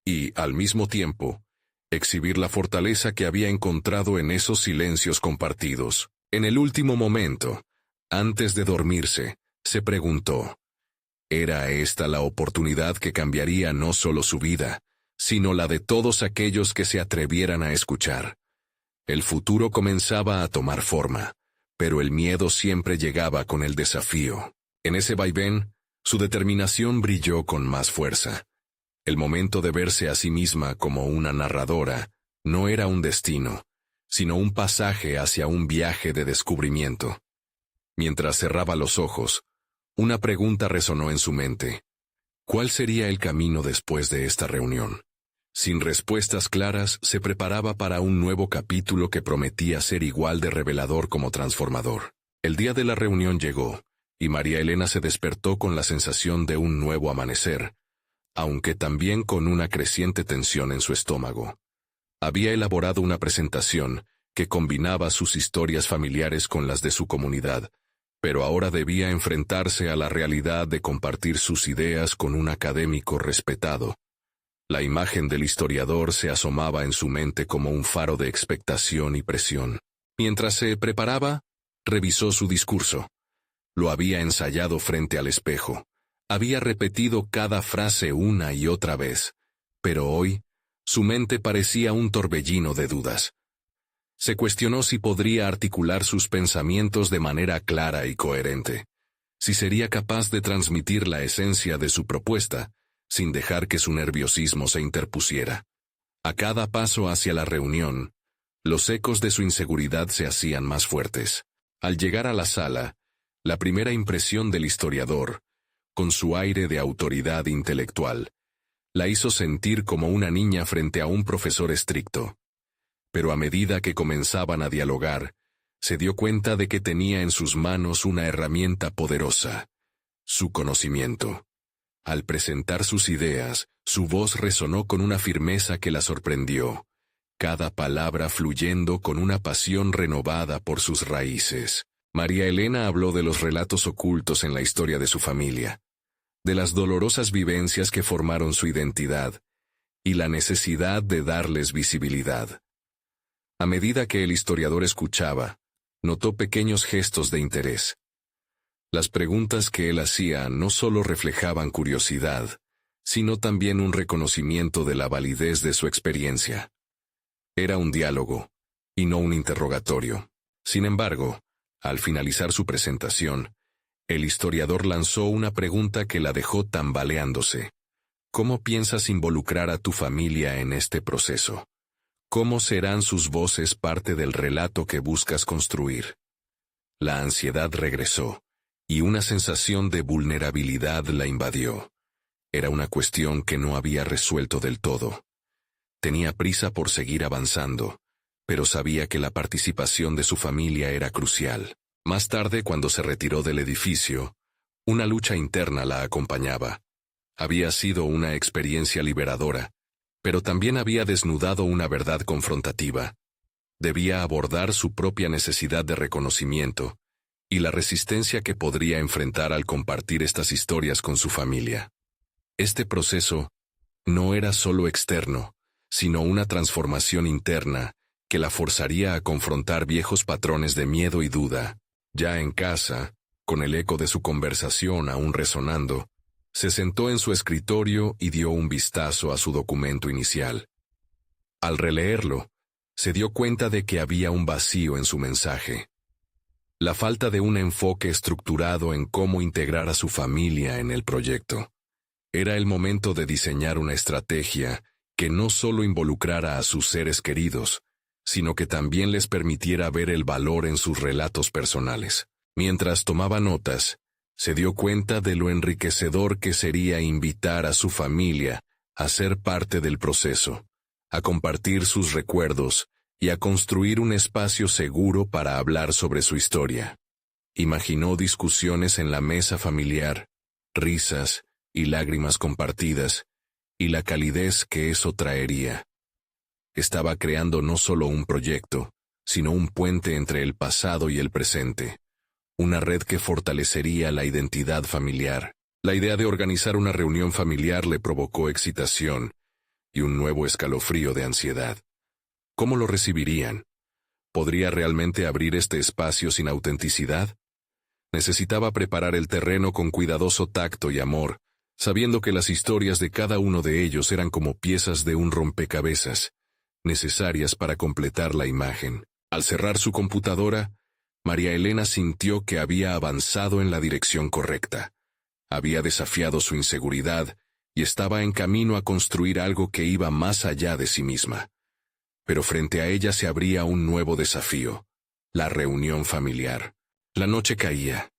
y, al mismo tiempo, exhibir la fortaleza que había encontrado en esos silencios compartidos. En el último momento, antes de dormirse, se preguntó, ¿era esta la oportunidad que cambiaría no solo su vida, sino la de todos aquellos que se atrevieran a escuchar? El futuro comenzaba a tomar forma, pero el miedo siempre llegaba con el desafío. En ese vaivén, su determinación brilló con más fuerza. El momento de verse a sí misma como una narradora no era un destino, sino un pasaje hacia un viaje de descubrimiento. Mientras cerraba los ojos, una pregunta resonó en su mente. ¿Cuál sería el camino después de esta reunión? Sin respuestas claras, se preparaba para un nuevo capítulo que prometía ser igual de revelador como transformador. El día de la reunión llegó, y María Elena se despertó con la sensación de un nuevo amanecer, aunque también con una creciente tensión en su estómago. Había elaborado una presentación que combinaba sus historias familiares con las de su comunidad, pero ahora debía enfrentarse a la realidad de compartir sus ideas con un académico respetado. La imagen del historiador se asomaba en su mente como un faro de expectación y presión. Mientras se preparaba, revisó su discurso. Lo había ensayado frente al espejo. Había repetido cada frase una y otra vez, pero hoy, su mente parecía un torbellino de dudas. Se cuestionó si podría articular sus pensamientos de manera clara y coherente, si sería capaz de transmitir la esencia de su propuesta, sin dejar que su nerviosismo se interpusiera. A cada paso hacia la reunión, los ecos de su inseguridad se hacían más fuertes. Al llegar a la sala, la primera impresión del historiador, con su aire de autoridad intelectual, la hizo sentir como una niña frente a un profesor estricto. Pero a medida que comenzaban a dialogar, se dio cuenta de que tenía en sus manos una herramienta poderosa, su conocimiento. Al presentar sus ideas, su voz resonó con una firmeza que la sorprendió, cada palabra fluyendo con una pasión renovada por sus raíces. María Elena habló de los relatos ocultos en la historia de su familia, de las dolorosas vivencias que formaron su identidad, y la necesidad de darles visibilidad. A medida que el historiador escuchaba, notó pequeños gestos de interés. Las preguntas que él hacía no solo reflejaban curiosidad, sino también un reconocimiento de la validez de su experiencia. Era un diálogo, y no un interrogatorio. Sin embargo, al finalizar su presentación, El historiador lanzó una pregunta que la dejó tambaleándose. ¿Cómo piensas involucrar a tu familia en este proceso? ¿Cómo serán sus voces parte del relato que buscas construir? La ansiedad regresó, y una sensación de vulnerabilidad la invadió. Era una cuestión que no había resuelto del todo. Tenía prisa por seguir avanzando, pero sabía que la participación de su familia era crucial. Más tarde, cuando se retiró del edificio, una lucha interna la acompañaba. Había sido una experiencia liberadora, pero también había desnudado una verdad confrontativa. Debía abordar su propia necesidad de reconocimiento y la resistencia que podría enfrentar al compartir estas historias con su familia. Este proceso no era solo externo, sino una transformación interna que la forzaría a confrontar viejos patrones de miedo y duda. Ya en casa, con el eco de su conversación aún resonando, se sentó en su escritorio y dio un vistazo a su documento inicial. Al releerlo, se dio cuenta de que había un vacío en su mensaje. La falta de un enfoque estructurado en cómo integrar a su familia en el proyecto. Era el momento de diseñar una estrategia que no solo involucrara a sus seres queridos, sino que también les permitiera ver el valor en sus relatos personales. Mientras tomaba notas, se dio cuenta de lo enriquecedor que sería invitar a su familia a ser parte del proceso, a compartir sus recuerdos y a construir un espacio seguro para hablar sobre su historia. Imaginó discusiones en la mesa familiar, risas y lágrimas compartidas, y la calidez que eso traería. Estaba creando no solo un proyecto, sino un puente entre el pasado y el presente. Una red que fortalecería la identidad familiar. La idea de organizar una reunión familiar le provocó excitación y un nuevo escalofrío de ansiedad. ¿Cómo lo recibirían? ¿Podría realmente abrir este espacio sin autenticidad? Necesitaba preparar el terreno con cuidadoso tacto y amor, sabiendo que las historias de cada uno de ellos eran como piezas de un rompecabezas, necesarias para completar la imagen. Al cerrar su computadora, María Elena sintió que había avanzado en la dirección correcta. Había desafiado su inseguridad y estaba en camino a construir algo que iba más allá de sí misma. Pero frente a ella se abría un nuevo desafío: la reunión familiar. La noche caía,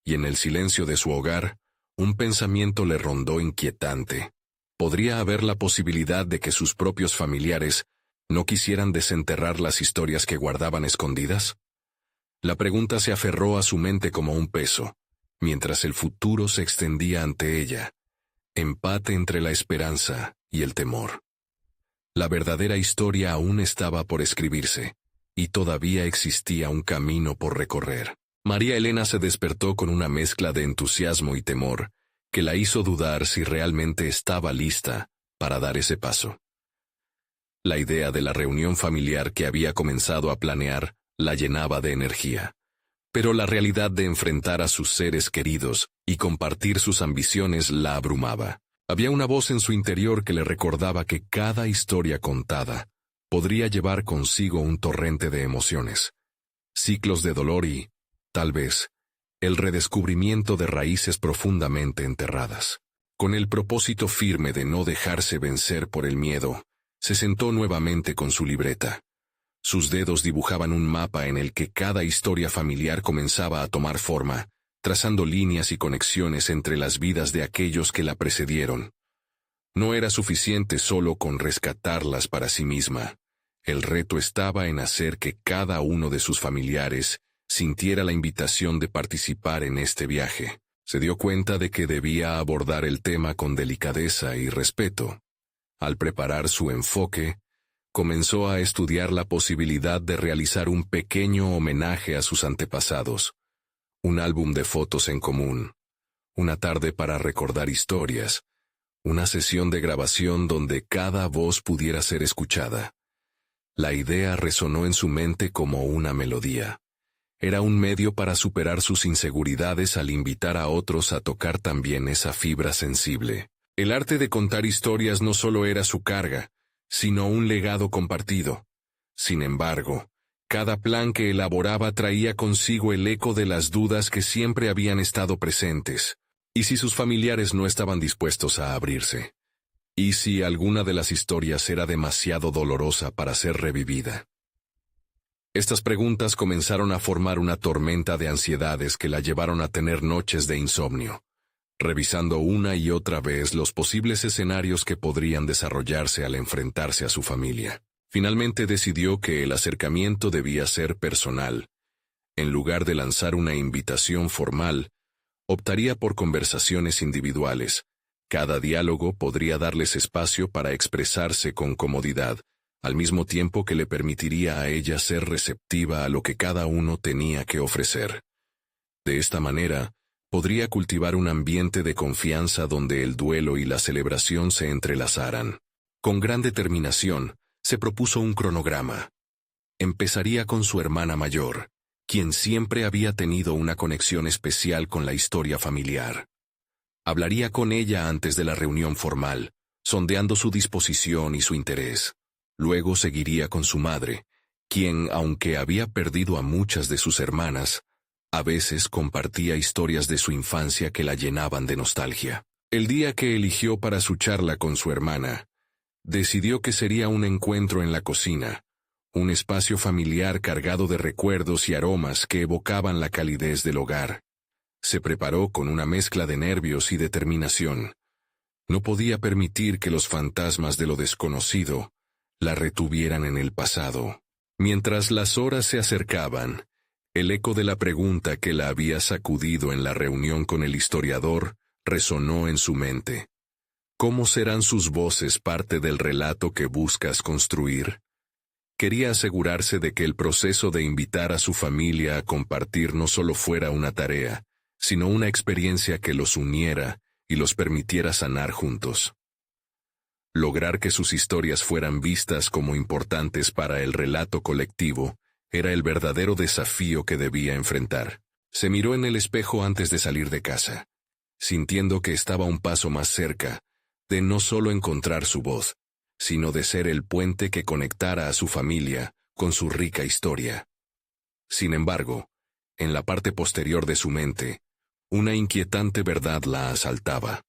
y en el silencio de su hogar, un pensamiento le rondó inquietante. ¿Podría haber la posibilidad de que sus propios familiares no quisieran desenterrar las historias que guardaban escondidas? La pregunta se aferró a su mente como un peso, mientras el futuro se extendía ante ella, empate entre la esperanza y el temor. La verdadera historia aún estaba por escribirse, y todavía existía un camino por recorrer. María Elena se despertó con una mezcla de entusiasmo y temor, que la hizo dudar si realmente estaba lista para dar ese paso. La idea de la reunión familiar que había comenzado a planear la llenaba de energía, pero la realidad de enfrentar a sus seres queridos y compartir sus ambiciones la abrumaba. Había una voz en su interior que le recordaba que cada historia contada podría llevar consigo un torrente de emociones, ciclos de dolor y, tal vez, el redescubrimiento de raíces profundamente enterradas. Con el propósito firme de no dejarse vencer por el miedo, se sentó nuevamente con su libreta. Sus dedos dibujaban un mapa en el que cada historia familiar comenzaba a tomar forma, trazando líneas y conexiones entre las vidas de aquellos que la precedieron. No era suficiente solo con rescatarlas para sí misma. El reto estaba en hacer que cada uno de sus familiares sintiera la invitación de participar en este viaje. Se dio cuenta de que debía abordar el tema con delicadeza y respeto. Al preparar su enfoque, comenzó a estudiar la posibilidad de realizar un pequeño homenaje a sus antepasados, un álbum de fotos en común, una tarde para recordar historias, una sesión de grabación donde cada voz pudiera ser escuchada. La idea resonó en su mente como una melodía. Era un medio para superar sus inseguridades al invitar a otros a tocar también esa fibra sensible. El arte de contar historias no solo era su carga, sino un legado compartido. Sin embargo, Cada plan que elaboraba traía consigo el eco de las dudas que siempre habían estado presentes. ¿Y si sus familiares no estaban dispuestos a abrirse? ¿Y si alguna de las historias era demasiado dolorosa para ser revivida? Estas preguntas comenzaron a formar una tormenta de ansiedades que la llevaron a tener noches de insomnio, revisando una y otra vez los posibles escenarios que podrían desarrollarse al enfrentarse a su familia. Finalmente decidió que el acercamiento debía ser personal. En lugar de lanzar una invitación formal, optaría por conversaciones individuales. Cada diálogo podría darles espacio para expresarse con comodidad, al mismo tiempo que le permitiría a ella ser receptiva a lo que cada uno tenía que ofrecer. De esta manera, podría cultivar un ambiente de confianza donde el duelo y la celebración se entrelazaran. Con gran determinación, se propuso un cronograma. Empezaría con su hermana mayor, quien siempre había tenido una conexión especial con la historia familiar. Hablaría con ella antes de la reunión formal, sondeando su disposición y su interés. Luego seguiría con su madre, quien, aunque había perdido a muchas de sus hermanas, a veces compartía historias de su infancia que la llenaban de nostalgia. El día que eligió para su charla con su hermana, decidió que sería un encuentro en la cocina, un espacio familiar cargado de recuerdos y aromas que evocaban la calidez del hogar. Se preparó con una mezcla de nervios y determinación. No podía permitir que los fantasmas de lo desconocido la retuvieran en el pasado. Mientras las horas se acercaban, el eco de la pregunta que la había sacudido en la reunión con el historiador resonó en su mente. ¿Cómo serán sus voces parte del relato que buscas construir? Quería asegurarse de que el proceso de invitar a su familia a compartir no solo fuera una tarea, sino una experiencia que los uniera y los permitiera sanar juntos. Lograr que sus historias fueran vistas como importantes para el relato colectivo era el verdadero desafío que debía enfrentar. Se miró en el espejo antes de salir de casa, sintiendo que estaba un paso más cerca de no solo encontrar su voz, sino de ser el puente que conectara a su familia con su rica historia. Sin embargo, en la parte posterior de su mente, una inquietante verdad la asaltaba.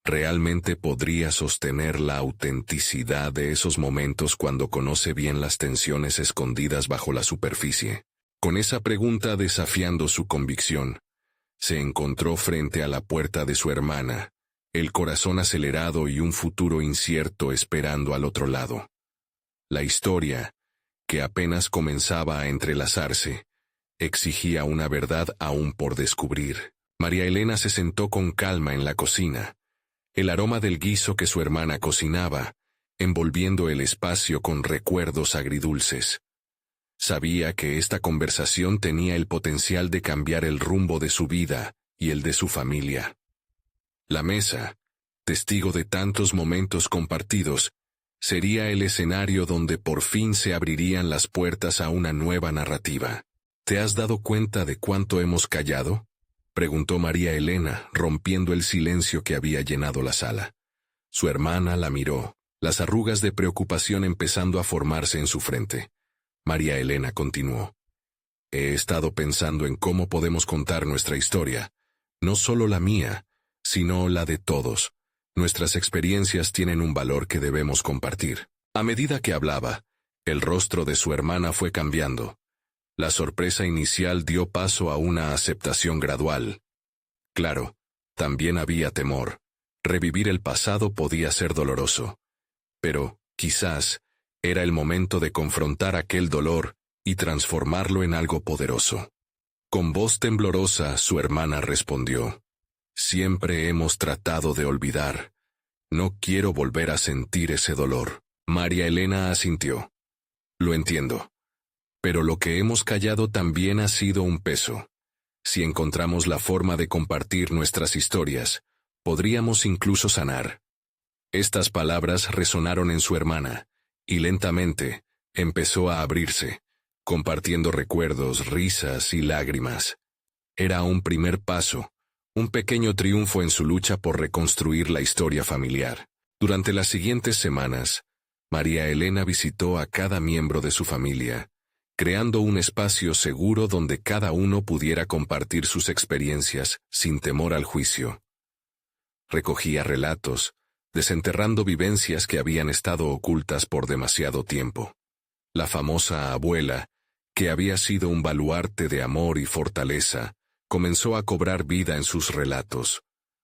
¿Realmente podría sostener la autenticidad de esos momentos cuando conoce bien las tensiones escondidas bajo la superficie? Con esa pregunta desafiando su convicción, se encontró frente a la puerta de su hermana, el corazón acelerado y un futuro incierto esperando al otro lado. La historia, que apenas comenzaba a entrelazarse, exigía una verdad aún por descubrir. María Elena se sentó con calma en la cocina, el aroma del guiso que su hermana cocinaba, envolviendo el espacio con recuerdos agridulces. Sabía que esta conversación tenía el potencial de cambiar el rumbo de su vida y el de su familia. La mesa, testigo de tantos momentos compartidos, sería el escenario donde por fin se abrirían las puertas a una nueva narrativa. ¿Te has dado cuenta de cuánto hemos callado?, preguntó María Elena, rompiendo el silencio que había llenado la sala. Su hermana la miró, las arrugas de preocupación empezando a formarse en su frente. María Elena continuó. He estado pensando en cómo podemos contar nuestra historia, no solo la mía, sino la de todos. Nuestras experiencias tienen un valor que debemos compartir. A medida que hablaba, el rostro de su hermana fue cambiando. La sorpresa inicial dio paso a una aceptación gradual. Claro, también había temor. Revivir el pasado podía ser doloroso. Pero, quizás, era el momento de confrontar aquel dolor y transformarlo en algo poderoso. Con voz temblorosa, su hermana respondió. Siempre hemos tratado de olvidar. No quiero volver a sentir ese dolor. María Elena asintió. Lo entiendo. Pero lo que hemos callado también ha sido un peso. Si encontramos la forma de compartir nuestras historias, podríamos incluso sanar. Estas palabras resonaron en su hermana, y lentamente empezó a abrirse, compartiendo recuerdos, risas y lágrimas. Era un primer paso, un pequeño triunfo en su lucha por reconstruir la historia familiar. Durante las siguientes semanas, María Elena visitó a cada miembro de su familia, creando un espacio seguro donde cada uno pudiera compartir sus experiencias sin temor al juicio. Recogía relatos, desenterrando vivencias que habían estado ocultas por demasiado tiempo. La famosa abuela, que había sido un baluarte de amor y fortaleza, comenzó a cobrar vida en sus relatos.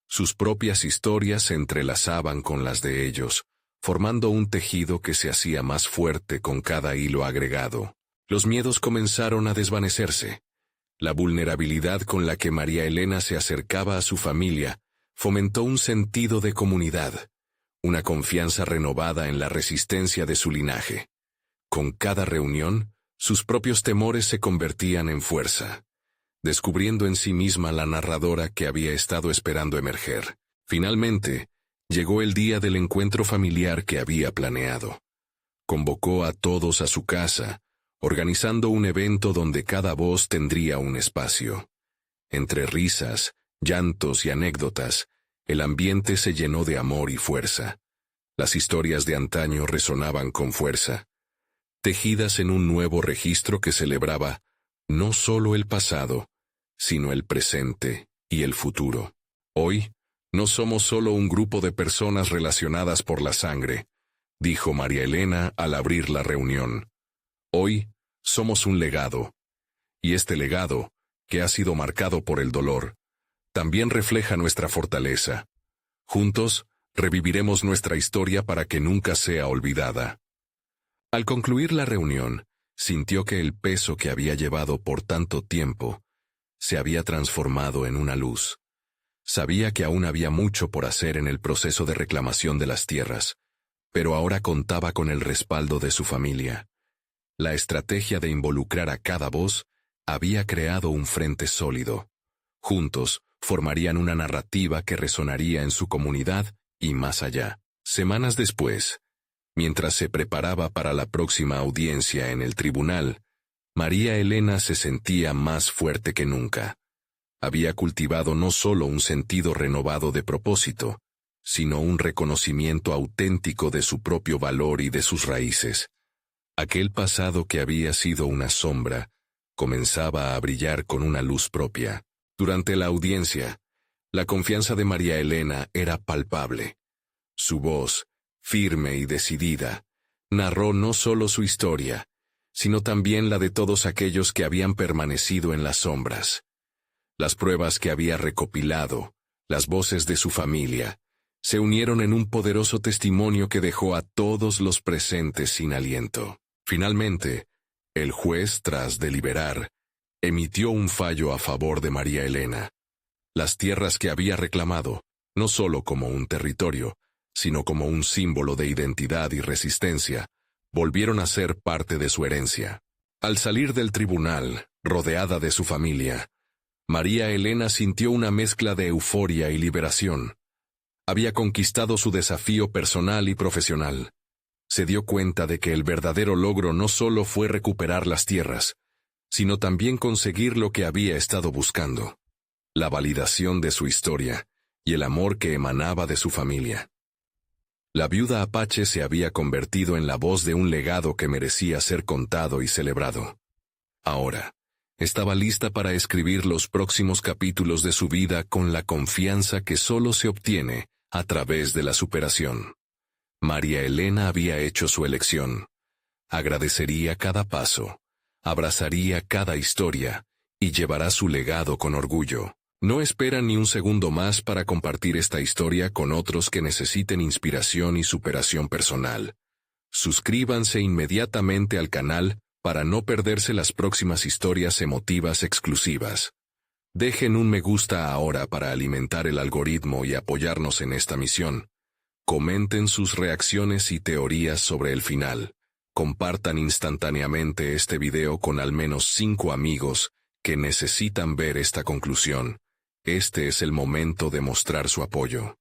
Sus propias historias se entrelazaban con las de ellos, formando un tejido que se hacía más fuerte con cada hilo agregado. Los miedos comenzaron a desvanecerse. La vulnerabilidad con la que María Elena se acercaba a su familia fomentó un sentido de comunidad, una confianza renovada en la resistencia de su linaje. Con cada reunión, sus propios temores se convertían en fuerza, descubriendo en sí misma la narradora que había estado esperando emerger. Finalmente, llegó el día del encuentro familiar que había planeado. Convocó a todos a su casa, organizando un evento donde cada voz tendría un espacio. Entre risas, llantos y anécdotas, el ambiente se llenó de amor y fuerza. Las historias de antaño resonaban con fuerza, tejidas en un nuevo registro que celebraba no solo el pasado, sino el presente y el futuro. Hoy, no somos solo un grupo de personas relacionadas por la sangre, dijo María Elena al abrir la reunión. Hoy, somos un legado. Y este legado, que ha sido marcado por el dolor, también refleja nuestra fortaleza. Juntos, reviviremos nuestra historia para que nunca sea olvidada. Al concluir la reunión, sintió que el peso que había llevado por tanto tiempo se había transformado en una luz. Sabía que aún había mucho por hacer en el proceso de reclamación de las tierras, pero ahora contaba con el respaldo de su familia. La estrategia de involucrar a cada voz había creado un frente sólido. Juntos, formarían una narrativa que resonaría en su comunidad y más allá. Semanas después, mientras se preparaba para la próxima audiencia en el tribunal, María Elena se sentía más fuerte que nunca. Había cultivado no solo un sentido renovado de propósito, sino un reconocimiento auténtico de su propio valor y de sus raíces. Aquel pasado que había sido una sombra, comenzaba a brillar con una luz propia. Durante la audiencia, la confianza de María Elena era palpable. Su voz, firme y decidida, narró no solo su historia, sino también la de todos aquellos que habían permanecido en las sombras. Las pruebas que había recopilado, las voces de su familia, se unieron en un poderoso testimonio que dejó a todos los presentes sin aliento. Finalmente, el juez, tras deliberar, emitió un fallo a favor de María Elena. Las tierras que había reclamado, no solo como un territorio, sino como un símbolo de identidad y resistencia, volvieron a ser parte de su herencia. Al salir del tribunal, rodeada de su familia, María Elena sintió una mezcla de euforia y liberación. Había conquistado su desafío personal y profesional. Se dio cuenta de que el verdadero logro no solo fue recuperar las tierras, sino también conseguir lo que había estado buscando: la validación de su historia y el amor que emanaba de su familia. La viuda Apache se había convertido en la voz de un legado que merecía ser contado y celebrado. Ahora, estaba lista para escribir los próximos capítulos de su vida con la confianza que solo se obtiene a través de la superación. María Elena había hecho su elección. Agradecería cada paso, abrazaría cada historia y llevará su legado con orgullo. No espera ni un segundo más para compartir esta historia con otros que necesiten inspiración y superación personal. Suscríbanse inmediatamente al canal para no perderse las próximas historias emotivas exclusivas. Dejen un me gusta ahora para alimentar el algoritmo y apoyarnos en esta misión. Comenten sus reacciones y teorías sobre el final. Compartan instantáneamente este video con al menos 5 amigos que necesitan ver esta conclusión. Este es el momento de mostrar su apoyo.